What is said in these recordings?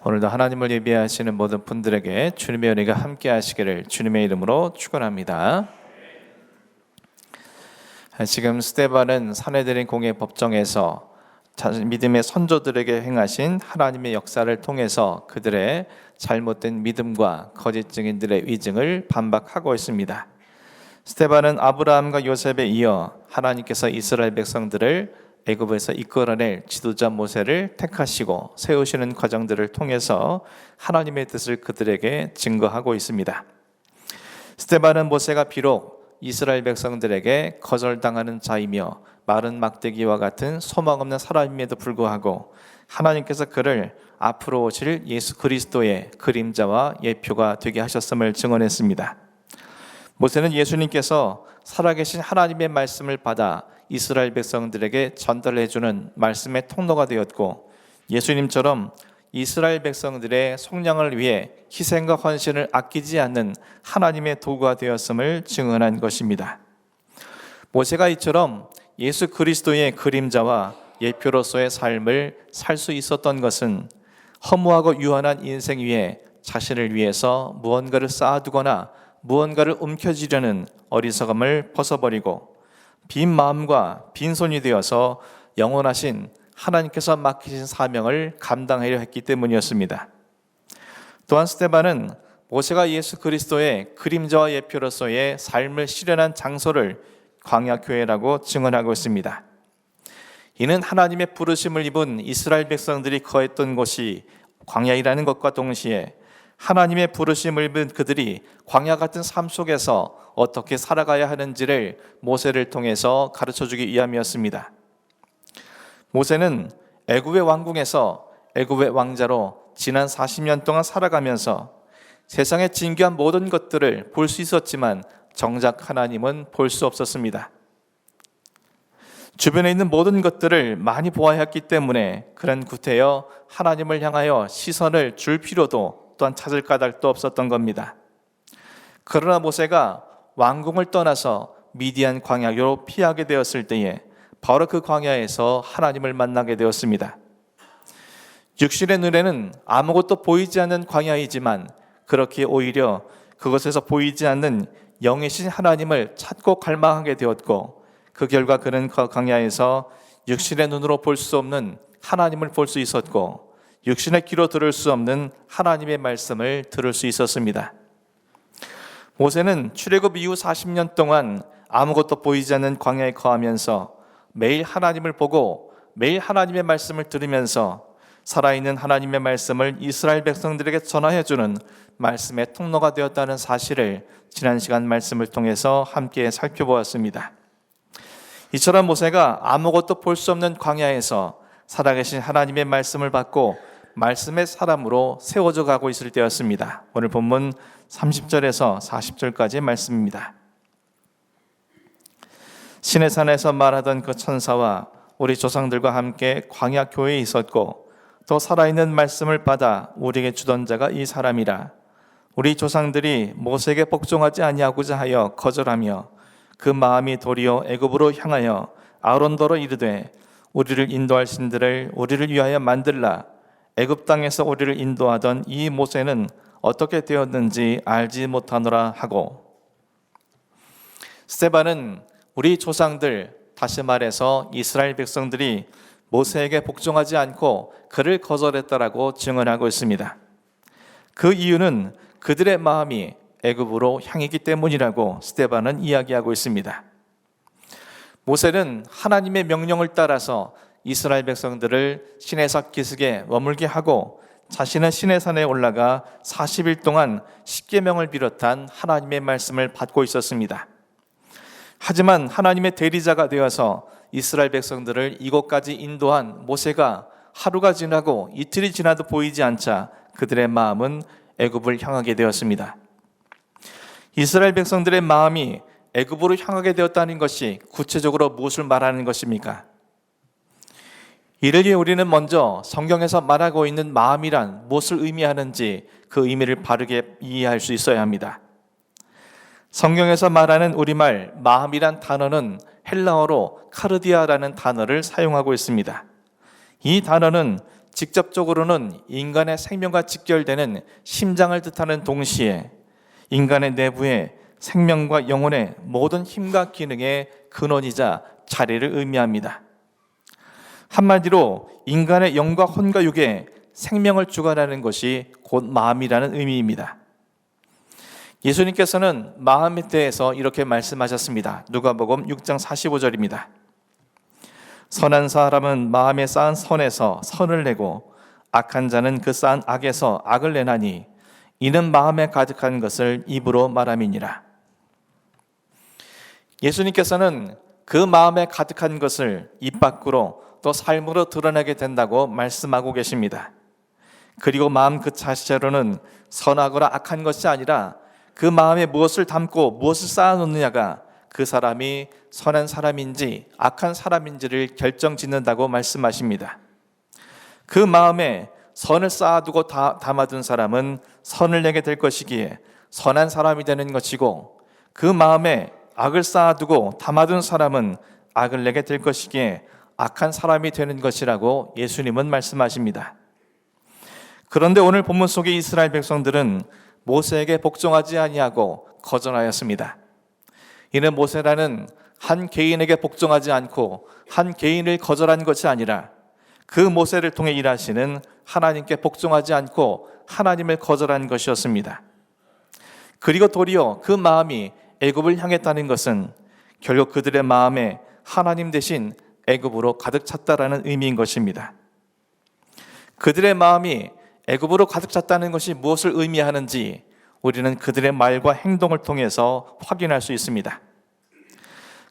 오늘도 하나님을 예배하시는 모든 분들에게 주님의 은혜가 함께 하시기를 주님의 이름으로 축원합니다. 지금 스데반은 사내들인 공의 법정에서 믿음의 선조들에게 행하신 하나님의 역사를 통해서 그들의 잘못된 믿음과 거짓 증인들의 위증을 반박하고 있습니다. 스데반은 아브라함과 요셉에 이어 하나님께서 이스라엘 백성들을 애굽에서 이끌어낼 지도자 모세를 택하시고 세우시는 과정들을 통해서 하나님의 뜻을 그들에게 증거하고 있습니다. 스데반은 모세가 비록 이스라엘 백성들에게 거절당하는 자이며 마른 막대기와 같은 소망 없는 사람임에도 불구하고 하나님께서 그를 앞으로 오실 예수 그리스도의 그림자와 예표가 되게 하셨음을 증언했습니다. 모세는 예수님께서 살아계신 하나님의 말씀을 받아 이스라엘 백성들에게 전달해주는 말씀의 통로가 되었고, 예수님처럼 이스라엘 백성들의 속량을 위해 희생과 헌신을 아끼지 않는 하나님의 도구가 되었음을 증언한 것입니다. 모세가 이처럼 예수 그리스도의 그림자와 예표로서의 삶을 살 수 있었던 것은 허무하고 유한한 인생 위에 자신을 위해서 무언가를 쌓아두거나 무언가를 움켜쥐려는 어리석음을 벗어버리고 빈 마음과 빈손이 되어서 영원하신 하나님께서 맡기신 사명을 감당하려 했기 때문이었습니다. 또한 스데반은 모세가 예수 그리스도의 그림자와 예표로서의 삶을 실현한 장소를 광야교회라고 증언하고 있습니다. 이는 하나님의 부르심을 입은 이스라엘 백성들이 거했던 곳이 광야이라는 것과 동시에 하나님의 부르심을 입은 그들이 광야 같은 삶 속에서 어떻게 살아가야 하는지를 모세를 통해서 가르쳐주기 위함이었습니다. 모세는 애굽의 왕궁에서 애굽의 왕자로 지난 40년 동안 살아가면서 세상의 진귀한 모든 것들을 볼 수 있었지만 정작 하나님은 볼 수 없었습니다. 주변에 있는 모든 것들을 많이 보아야 했기 때문에 그는 구태여 하나님을 향하여 시선을 줄 필요도 또한 찾을 까닭도 없었던 겁니다. 그러나 모세가 왕궁을 떠나서 미디안 광야로 피하게 되었을 때에 바로 그 광야에서 하나님을 만나게 되었습니다. 육신의 눈에는 아무것도 보이지 않는 광야이지만 그렇게 오히려 그곳에서 보이지 않는 영이신 하나님을 찾고 갈망하게 되었고, 그 결과 그는 그 광야에서 육신의 눈으로 볼 수 없는 하나님을 볼 수 있었고, 육신의 귀로 들을 수 없는 하나님의 말씀을 들을 수 있었습니다. 모세는 출애굽 이후 40년 동안 아무것도 보이지 않는 광야에 거하면서 매일 하나님을 보고 매일 하나님의 말씀을 들으면서 살아있는 하나님의 말씀을 이스라엘 백성들에게 전하여주는 말씀의 통로가 되었다는 사실을 지난 시간 말씀을 통해서 함께 살펴보았습니다. 이처럼 모세가 아무것도 볼 수 없는 광야에서 살아계신 하나님의 말씀을 받고 말씀의 사람으로 세워져 가고 있을 때였습니다. 오늘 본문 30절에서 40절까지의 말씀입니다. 시내산에서 말하던 그 천사와 우리 조상들과 함께 광야 교회에 있었고 또 살아있는 말씀을 받아 우리에게 주던 자가 이 사람이라. 우리 조상들이 모세에게 복종하지 아니하고자 하여 거절하며 그 마음이 도리어 애굽으로 향하여 아론더러 이르되 우리를 인도할 신들을 우리를 위하여 만들라. 애굽 땅에서 우리를 인도하던 이 모세는 어떻게 되었는지 알지 못하노라 하고, 스데반은 우리 조상들, 다시 말해서 이스라엘 백성들이 모세에게 복종하지 않고 그를 거절했다라고 증언하고 있습니다. 그 이유는 그들의 마음이 애굽으로 향했기 때문이라고 스데반은 이야기하고 있습니다. 모세는 하나님의 명령을 따라서 이스라엘 백성들을 시내산 기슭에 머물게 하고 자신은 시내산에 올라가 40일 동안 십계명을 비롯한 하나님의 말씀을 받고 있었습니다. 하지만 하나님의 대리자가 되어서 이스라엘 백성들을 이곳까지 인도한 모세가 하루가 지나고 이틀이 지나도 보이지 않자 그들의 마음은 애굽을 향하게 되었습니다. 이스라엘 백성들의 마음이 애굽으로 향하게 되었다는 것이 구체적으로 무엇을 말하는 것입니까? 이를 위해 우리는 먼저 성경에서 말하고 있는 마음이란 무엇을 의미하는지 그 의미를 바르게 이해할 수 있어야 합니다. 성경에서 말하는 우리말 마음이란 단어는 헬라어로 카르디아라는 단어를 사용하고 있습니다. 이 단어는 직접적으로는 인간의 생명과 직결되는 심장을 뜻하는 동시에 인간의 내부에 생명과 영혼의 모든 힘과 기능의 근원이자 자리를 의미합니다. 한마디로 인간의 영과 혼과 육에 생명을 주관하는 것이 곧 마음이라는 의미입니다. 예수님께서는 마음에 대해서 이렇게 말씀하셨습니다. 누가복음 6장 45절입니다. 선한 사람은 마음에 쌓은 선에서 선을 내고 악한 자는 그 쌓은 악에서 악을 내나니 이는 마음에 가득한 것을 입으로 말함이니라. 예수님께서는 그 마음에 가득한 것을 입 밖으로 또 삶으로 드러내게 된다고 말씀하고 계십니다. 그리고 마음 그 자체로는 선하거나 악한 것이 아니라 그 마음에 무엇을 담고 무엇을 쌓아놓느냐가 그 사람이 선한 사람인지 악한 사람인지를 결정짓는다고 말씀하십니다. 그 마음에 선을 쌓아두고 담아둔 사람은 선을 내게 될 것이기에 선한 사람이 되는 것이고, 그 마음에 악을 쌓아두고 담아둔 사람은 악을 내게 될 것이기에 악한 사람이 되는 것이라고 예수님은 말씀하십니다. 그런데 오늘 본문 속의 이스라엘 백성들은 모세에게 복종하지 아니하고 거절하였습니다. 이는 모세라는 한 개인에게 복종하지 않고 한 개인을 거절한 것이 아니라 그 모세를 통해 일하시는 하나님께 복종하지 않고 하나님을 거절한 것이었습니다. 그리고 도리어 그 마음이 애굽을 향했다는 것은 결국 그들의 마음에 하나님 대신 애굽으로 가득 찼다라는 의미인 것입니다. 그들의 마음이 애굽으로 가득 찼다는 것이 무엇을 의미하는지 우리는 그들의 말과 행동을 통해서 확인할 수 있습니다.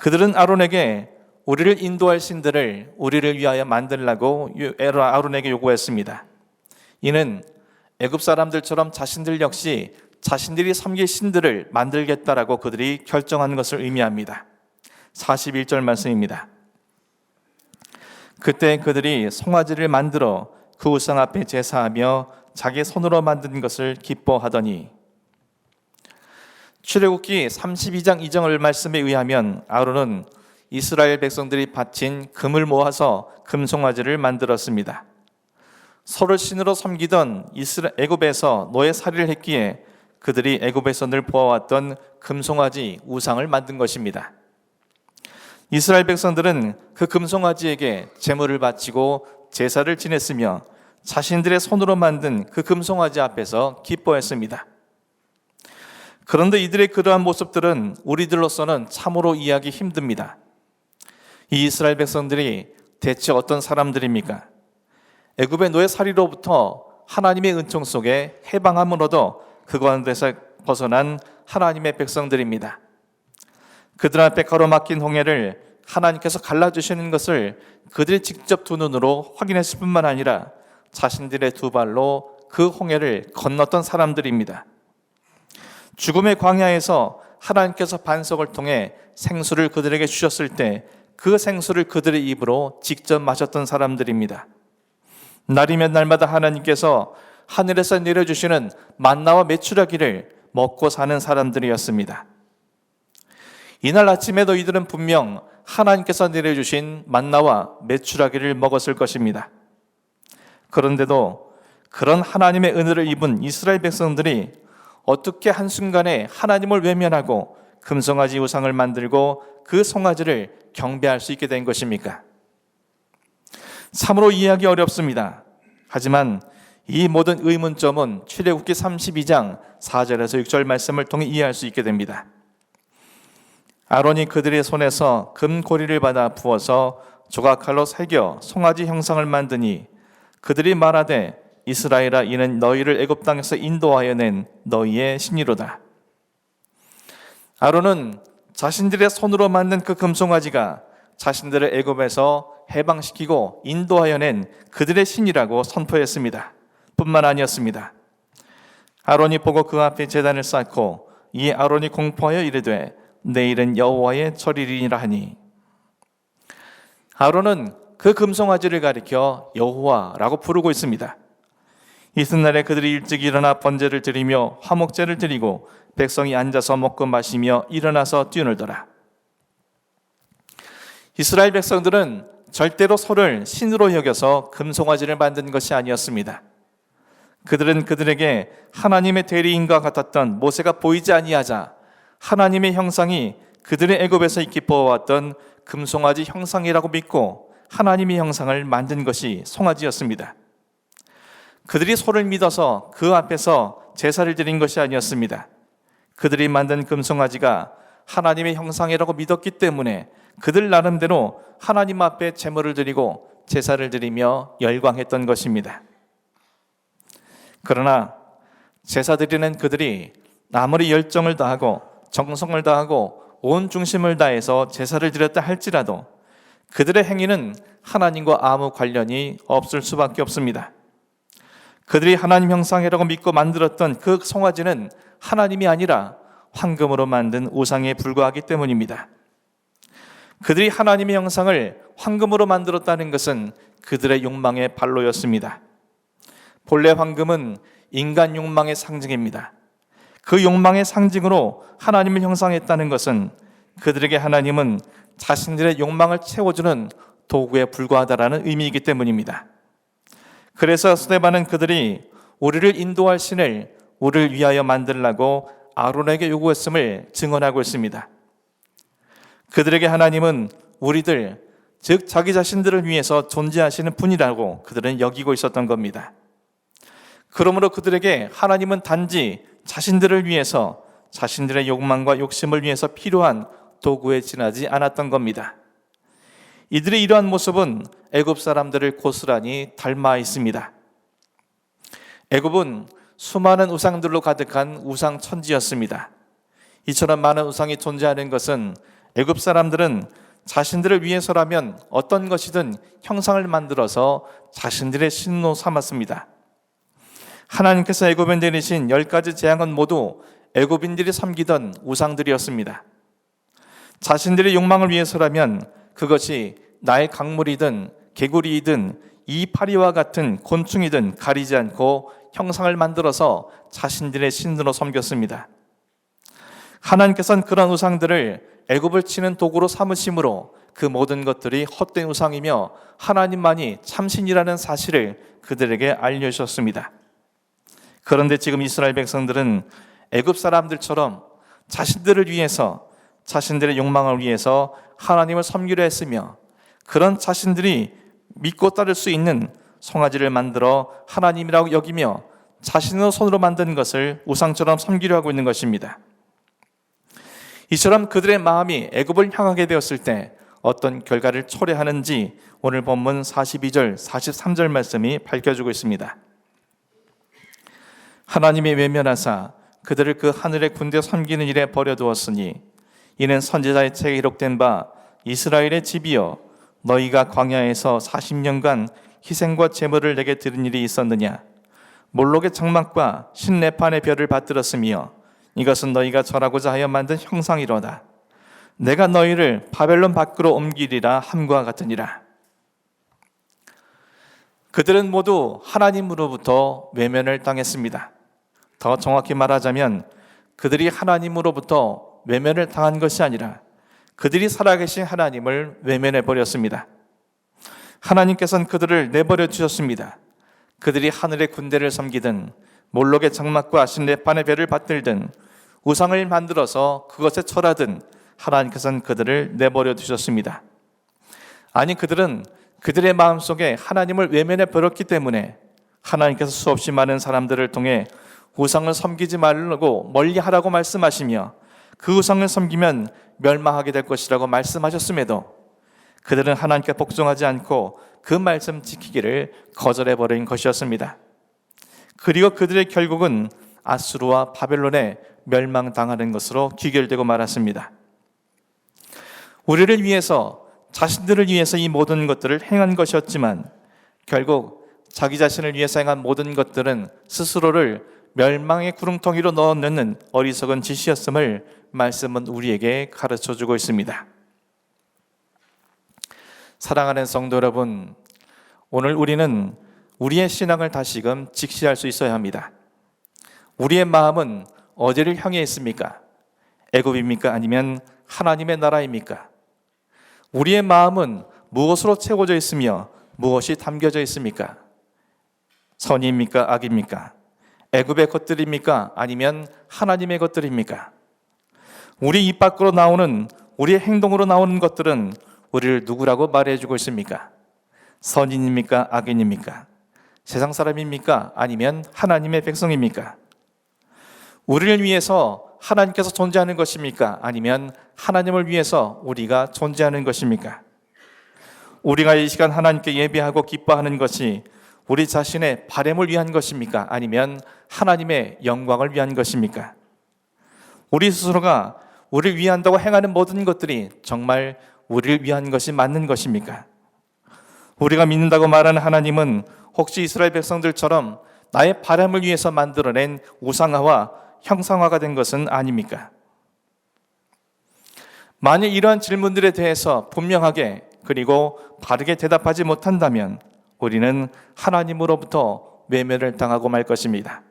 그들은 아론에게 우리를 인도할 신들을 우리를 위하여 만들라고 아론에게 요구했습니다. 이는 애굽 사람들처럼 자신들 역시 자신들이 섬길 신들을 만들겠다라고 그들이 결정한 것을 의미합니다. 41절 말씀입니다. 그때 그들이 송아지를 만들어 그 우상 앞에 제사하며 자기 손으로 만든 것을 기뻐하더니, 출애굽기 32장 2절 말씀에 의하면 아론은 이스라엘 백성들이 바친 금을 모아서 금송아지를 만들었습니다. 서로 신으로 섬기던 애굽에서 노예살이를 했기에 그들이 애굽에서 늘 보아왔던 금송아지 우상을 만든 것입니다. 이스라엘 백성들은 그 금송아지에게 제물을 바치고 제사를 지냈으며 자신들의 손으로 만든 그 금송아지 앞에서 기뻐했습니다. 그런데 이들의 그러한 모습들은 우리들로서는 참으로 이해하기 힘듭니다. 이 이스라엘 백성들이 대체 어떤 사람들입니까? 애굽의 노예살이로부터 하나님의 은총 속에 해방함을 얻어 그 가운데서 벗어난 하나님의 백성들입니다. 그들 앞에 가로막힌 홍해를 하나님께서 갈라주시는 것을 그들이 직접 두 눈으로 확인했을 뿐만 아니라 자신들의 두 발로 그 홍해를 건넜던 사람들입니다. 죽음의 광야에서 하나님께서 반석을 통해 생수를 그들에게 주셨을 때 그 생수를 그들의 입으로 직접 마셨던 사람들입니다. 날이면 날마다 하나님께서 하늘에서 내려주시는 만나와 메추라기를 먹고 사는 사람들이었습니다. 이날 아침에도 이들은 분명 하나님께서 내려주신 만나와 메추라기를 먹었을 것입니다. 그런데도 그런 하나님의 은혜를 입은 이스라엘 백성들이 어떻게 한순간에 하나님을 외면하고 금송아지 우상을 만들고 그 송아지를 경배할 수 있게 된 것입니까? 참으로 이해하기 어렵습니다. 하지만 이 모든 의문점은 출애굽기 32장 4절에서 6절 말씀을 통해 이해할 수 있게 됩니다. 아론이 그들의 손에서 금고리를 받아 부어서 조각칼로 새겨 송아지 형상을 만드니 그들이 말하되 이스라엘아 이는 너희를 애굽 땅에서 인도하여 낸 너희의 신이로다. 아론은 자신들의 손으로 만든 그 금송아지가 자신들을 애굽에서 해방시키고 인도하여 낸 그들의 신이라고 선포했습니다. 뿐만 아니었습니다. 아론이 보고 그 앞에 제단을 쌓고 이에 아론이 공포하여 이르되 내일은 여호와의 절일이니라 하니, 아론은 그 금송아지를 가리켜 여호와라고 부르고 있습니다. 이튿날에 그들이 일찍 일어나 번제를 드리며 화목제를 드리고 백성이 앉아서 먹고 마시며 일어나서 뛰어놀더라. 이스라엘 백성들은 절대로 소를 신으로 여겨서 금송아지를 만든 것이 아니었습니다. 그들은 그들에게 하나님의 대리인과 같았던 모세가 보이지 아니하자 하나님의 형상이 그들의 애굽에서 익히 보아왔던 금송아지 형상이라고 믿고 하나님의 형상을 만든 것이 송아지였습니다. 그들이 소를 믿어서 그 앞에서 제사를 드린 것이 아니었습니다. 그들이 만든 금송아지가 하나님의 형상이라고 믿었기 때문에 그들 나름대로 하나님 앞에 제물을 드리고 제사를 드리며 열광했던 것입니다. 그러나 제사 드리는 그들이 아무리 열정을 다하고 정성을 다하고 온 중심을 다해서 제사를 드렸다 할지라도 그들의 행위는 하나님과 아무 관련이 없을 수밖에 없습니다. 그들이 하나님 형상이라고 믿고 만들었던 그 송아지는 하나님이 아니라 황금으로 만든 우상에 불과하기 때문입니다. 그들이 하나님의 형상을 황금으로 만들었다는 것은 그들의 욕망의 발로였습니다. 본래 황금은 인간 욕망의 상징입니다. 그 욕망의 상징으로 하나님을 형상했다는 것은 그들에게 하나님은 자신들의 욕망을 채워주는 도구에 불과하다라는 의미이기 때문입니다. 그래서 스데반은 그들이 우리를 인도할 신을 우리를 위하여 만들라고 아론에게 요구했음을 증언하고 있습니다. 그들에게 하나님은 우리들, 즉 자기 자신들을 위해서 존재하시는 분이라고 그들은 여기고 있었던 겁니다. 그러므로 그들에게 하나님은 단지 자신들을 위해서 자신들의 욕망과 욕심을 위해서 필요한 도구에 지나지 않았던 겁니다. 이들의 이러한 모습은 애굽 사람들을 고스란히 닮아 있습니다. 애굽은 수많은 우상들로 가득한 우상 천지였습니다. 이처럼 많은 우상이 존재하는 것은 애굽 사람들은 자신들을 위해서라면 어떤 것이든 형상을 만들어서 자신들의 신으로 삼았습니다. 하나님께서 애굽에 내리신 10가지 재앙은 모두 애굽인들이 섬기던 우상들이었습니다. 자신들의 욕망을 위해서라면 그것이 나의 강물이든 개구리이든 이파리와 같은 곤충이든 가리지 않고 형상을 만들어서 자신들의 신으로 섬겼습니다. 하나님께서는 그런 우상들을 애굽을 치는 도구로 삼으심으로 그 모든 것들이 헛된 우상이며 하나님만이 참신이라는 사실을 그들에게 알려주셨습니다. 그런데 지금 이스라엘 백성들은 애굽 사람들처럼 자신들을 위해서 자신들의 욕망을 위해서 하나님을 섬기려 했으며 그런 자신들이 믿고 따를 수 있는 송아지를 만들어 하나님이라고 여기며 자신의 손으로 만든 것을 우상처럼 섬기려 하고 있는 것입니다. 이처럼 그들의 마음이 애굽을 향하게 되었을 때 어떤 결과를 초래하는지 오늘 본문 42절, 43절 말씀이 밝혀주고 있습니다. 하나님이 외면하사 그들을 그 하늘의 군대 섬기는 일에 버려두었으니 이는 선지자의 책에 기록된 바 이스라엘의 집이여 너희가 광야에서 40년간 희생과 제물을 내게 드린 일이 있었느냐. 몰록의 장막과 신레판의 별을 받들었으며 이것은 너희가 절하고자 하여 만든 형상이로다. 내가 너희를 바벨론 밖으로 옮기리라 함과 같으니라. 그들은 모두 하나님으로부터 외면을 당했습니다. 더 정확히 말하자면 그들이 하나님으로부터 외면을 당한 것이 아니라 그들이 살아계신 하나님을 외면해 버렸습니다. 하나님께서는 그들을 내버려 두셨습니다. 그들이 하늘의 군대를 섬기든 몰록의 장막과 신레판의 별을 받들든 우상을 만들어서 그것에 절하든 하나님께서는 그들을 내버려 두셨습니다. 아니 그들은 그들의 마음속에 하나님을 외면해 버렸기 때문에 하나님께서 수없이 많은 사람들을 통해 우상을 섬기지 말라고 멀리하라고 말씀하시며 그 우상을 섬기면 멸망하게 될 것이라고 말씀하셨음에도 그들은 하나님께 복종하지 않고 그 말씀 지키기를 거절해버린 것이었습니다. 그리고 그들의 결국은 아수르와 바벨론에 멸망당하는 것으로 귀결되고 말았습니다. 우리를 위해서 자신들을 위해서 이 모든 것들을 행한 것이었지만 결국 자기 자신을 위해서 행한 모든 것들은 스스로를 멸망의 구렁텅이로 넣어넣는 어리석은 짓이었음을 말씀은 우리에게 가르쳐주고 있습니다. 사랑하는 성도 여러분, 오늘 우리는 우리의 신앙을 다시금 직시할 수 있어야 합니다. 우리의 마음은 어디를 향해 있습니까? 애굽입니까? 아니면 하나님의 나라입니까? 우리의 마음은 무엇으로 채워져 있으며 무엇이 담겨져 있습니까? 선입니까? 악입니까? 애굽의 것들입니까? 아니면 하나님의 것들입니까? 우리 입 밖으로 나오는, 우리의 행동으로 나오는 것들은 우리를 누구라고 말해주고 있습니까? 선인입니까? 악인입니까? 세상 사람입니까? 아니면 하나님의 백성입니까? 우리를 위해서 하나님께서 존재하는 것입니까? 아니면 하나님을 위해서 우리가 존재하는 것입니까? 우리가 이 시간 하나님께 예배하고 기뻐하는 것이 우리 자신의 바램을 위한 것입니까? 아니면 하나님의 영광을 위한 것입니까? 우리 스스로가 우리를 위한다고 행하는 모든 것들이 정말 우리를 위한 것이 맞는 것입니까? 우리가 믿는다고 말하는 하나님은 혹시 이스라엘 백성들처럼 나의 바람을 위해서 만들어낸 우상화와 형상화가 된 것은 아닙니까? 만일 이러한 질문들에 대해서 분명하게 그리고 바르게 대답하지 못한다면 우리는 하나님으로부터 외면을 당하고 말 것입니다.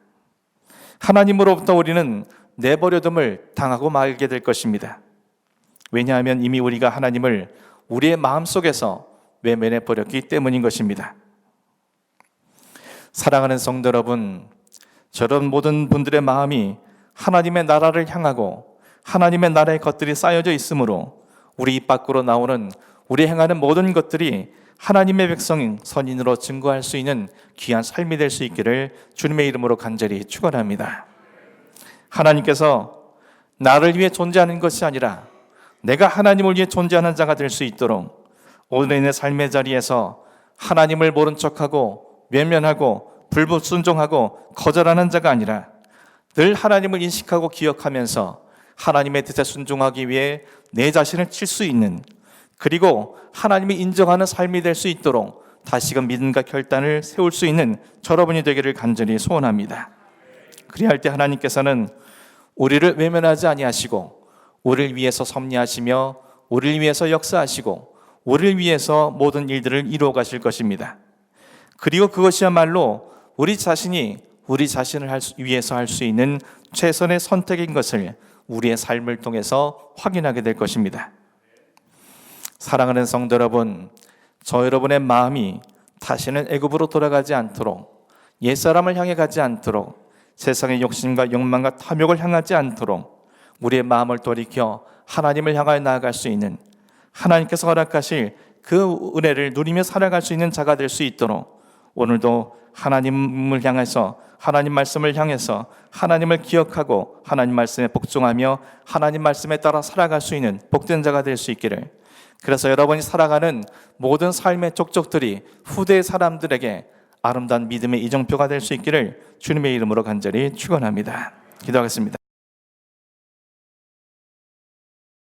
하나님으로부터 우리는 내버려둠을 당하고 말게 될 것입니다. 왜냐하면 이미 우리가 하나님을 우리의 마음속에서 외면해 버렸기 때문인 것입니다. 사랑하는 성도 여러분, 저런 모든 분들의 마음이 하나님의 나라를 향하고 하나님의 나라의 것들이 쌓여져 있으므로 우리 입 밖으로 나오는, 우리 행하는 모든 것들이 하나님의 백성인 선인으로 증거할 수 있는 귀한 삶이 될 수 있기를 주님의 이름으로 간절히 축원합니다. 하나님께서 나를 위해 존재하는 것이 아니라 내가 하나님을 위해 존재하는 자가 될 수 있도록 오늘의 내 삶의 자리에서 하나님을 모른 척하고 외면하고 불순종하고 거절하는 자가 아니라 늘 하나님을 인식하고 기억하면서 하나님의 뜻에 순종하기 위해 내 자신을 칠 수 있는, 그리고 하나님이 인정하는 삶이 될 수 있도록 다시금 믿음과 결단을 세울 수 있는 여러분이 되기를 간절히 소원합니다. 그리할 때 하나님께서는 우리를 외면하지 아니하시고 우리를 위해서 섭리하시며 우리를 위해서 역사하시고 우리를 위해서 모든 일들을 이루어 가실 것입니다. 그리고 그것이야말로 우리 자신이 우리 자신을 위해서 할 수 있는 최선의 선택인 것을 우리의 삶을 통해서 확인하게 될 것입니다. 사랑하는 성도 여러분, 저 여러분의 마음이 다시는 애굽으로 돌아가지 않도록, 옛사람을 향해 가지 않도록, 세상의 욕심과 욕망과 탐욕을 향하지 않도록 우리의 마음을 돌이켜 하나님을 향하여 나아갈 수 있는, 하나님께서 허락하실 그 은혜를 누리며 살아갈 수 있는 자가 될 수 있도록 오늘도 하나님을 향해서, 하나님 말씀을 향해서 하나님을 기억하고 하나님 말씀에 복종하며 하나님 말씀에 따라 살아갈 수 있는 복된 자가 될 수 있기를, 그래서 여러분이 살아가는 모든 삶의 족적들이 후대의 사람들에게 아름다운 믿음의 이정표가 될 수 있기를 주님의 이름으로 간절히 축원합니다. 기도하겠습니다.